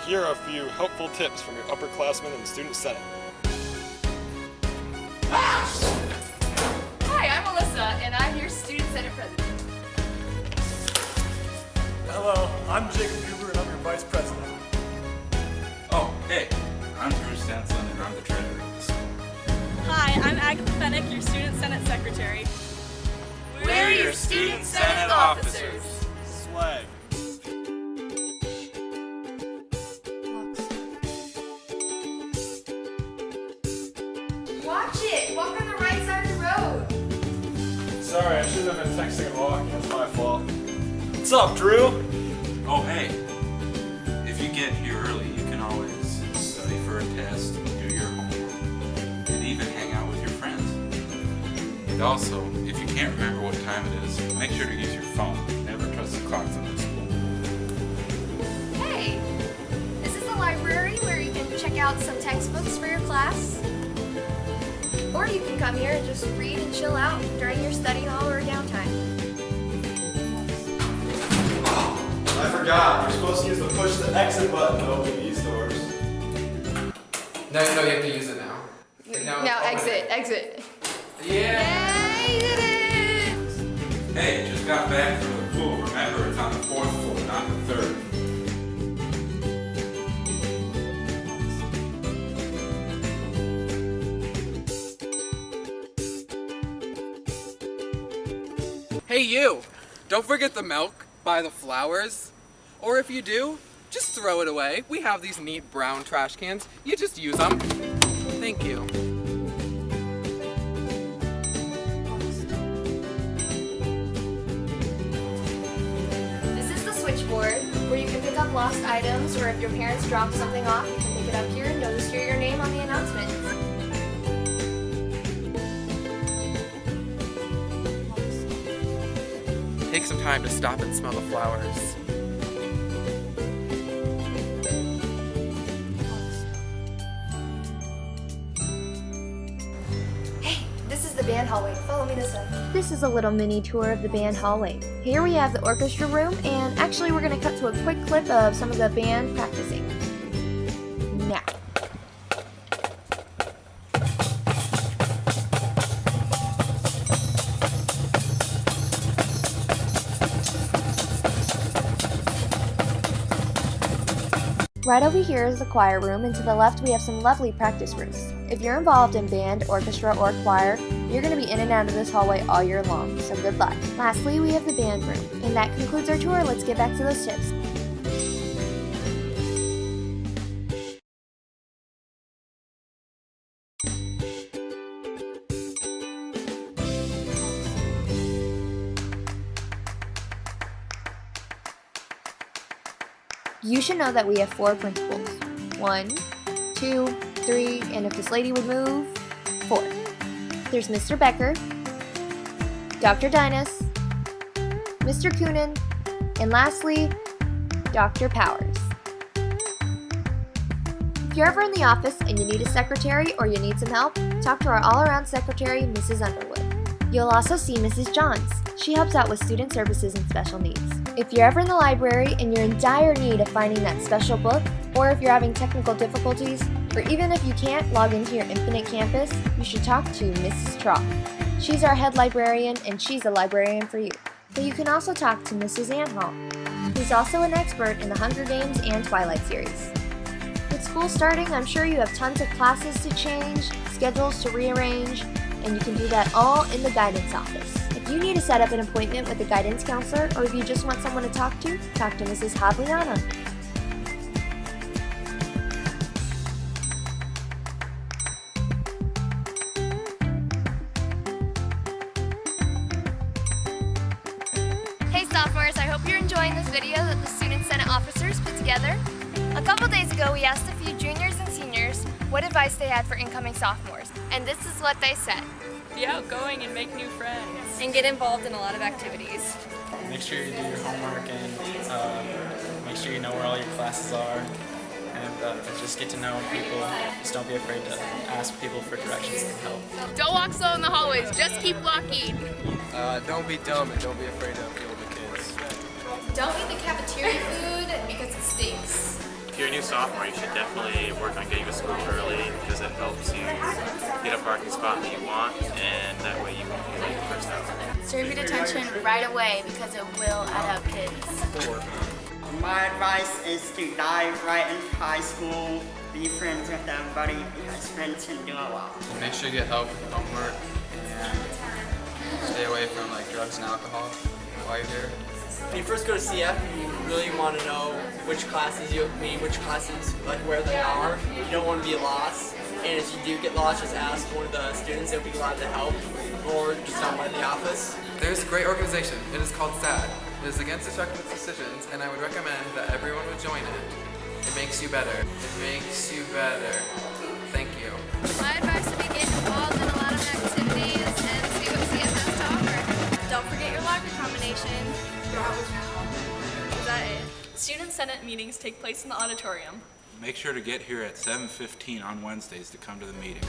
Here are a few helpful tips from your upperclassmen in the Student Senate. Hi, I'm Alyssa, and I'm your Student Senate President. Hello, I'm Jacob Huber, and I'm your Vice President. Oh, hey, I'm Drew Stenson, and I'm the treasurer of the school. Hi, I'm Agatha Fennick, your Student Senate Secretary. We're your Student Senate officers. Swag. Watch it! Walk on the right side of the road. Sorry, I shouldn't have been texting and walking. That's my fault. What's up, Drew? Oh, hey, if you get here early, you can always study for a test, do your homework, and even hang out with your friends. And also, if you can't remember what time it is, make sure to use your phone. Never trust the clocks in the school. Hey, this is the library where you can check out some textbooks for your class. Or you can come here and just read and chill out during your study hall or downtime. I forgot. You're supposed to use the push the exit button to open these doors. No, you have to use it now. Now exit. Yeah. Yay, you did it! Hey, just got back from the pool. Remember, it's on the 4th floor, not the 3rd. Hey you! Don't forget the milk, buy the flowers. Or if you do, just throw it away. We have these neat brown trash cans. You just use them. Thank you. This is the switchboard where you can pick up lost items, or if your parents drop something off, you can pick it up here and notice your name on the announcement. Take some time to stop and smell the flowers. Hey, this is the band hallway. Follow me this way. This is a little mini tour of the band hallway. Here we have the orchestra room, and actually we're going to cut to a quick clip of some of the band practicing. Now. Right over here is the choir room, and to the left we have some lovely practice rooms. If you're involved in band, orchestra, or choir, you're going to be in and out of this hallway all year long, so good luck. Lastly, we have the band room. And that concludes our tour. Let's get back to those tips. You should know that we have 4 principals. 1, 2, 3, and if this lady would move, 4. There's Mr. Becker, Dr. Dinas, Mr. Coonan, and lastly, Dr. Powers. If you're ever in the office and you need a secretary or you need some help, talk to our all-around secretary, Mrs. Underwood. You'll also see Mrs. Johns. She helps out with student services and special needs. If you're ever in the library and you're in dire need of finding that special book, or if you're having technical difficulties, or even if you can't log into your Infinite Campus, you should talk to Mrs. Trough. She's our head librarian, and she's a librarian for you. But you can also talk to Mrs. Anhall, who's also an expert in the Hunger Games and Twilight series. With school starting, I'm sure you have tons of classes to change, schedules to rearrange, and you can do that all in the guidance office. If you need to set up an appointment with a guidance counselor, or if you just want someone to talk to Mrs. Hadliana. Hey sophomores, I hope you're enjoying this video that the Student Senate officers put together. A couple days ago, we asked a few juniors and seniors what advice they had for incoming sophomores, and this is what they said. Be outgoing and make new friends. And get involved in a lot of activities. Make sure you do your homework and make sure you know where all your classes are. And just get to know people. Just don't be afraid to ask people for directions and help. Don't walk slow in the hallways, just keep walking. Don't be dumb and don't be afraid to appeal to kids. Don't eat the cafeteria food because it stinks. If you're a new sophomore, you should definitely work on getting to school early because it helps you get a parking spot that you want, and that way you won't be late the first hour. Serve your detention right away because it will add up, kids. My advice is to dive right into high school, be friends with everybody, because friends can do a lot. Make sure you get help with homework and stay away from like drugs and alcohol while you're here. When you first go to CF, you really want to know which classes like where they are. You don't want to be lost. And if you do get lost, just ask one of the students. They'll be glad to help, or just stop by the office. There's a great organization. It is called SAD. It is against destructive decisions, and I would recommend that everyone would join it. It makes you better. It makes you better. Thank you. My advice would be get involved in a lot of activities and see what CF has to offer. Don't forget your locker combination. Is that it? Student Senate meetings take place in the auditorium. Make sure to get here at 7:15 on Wednesdays to come to the meeting.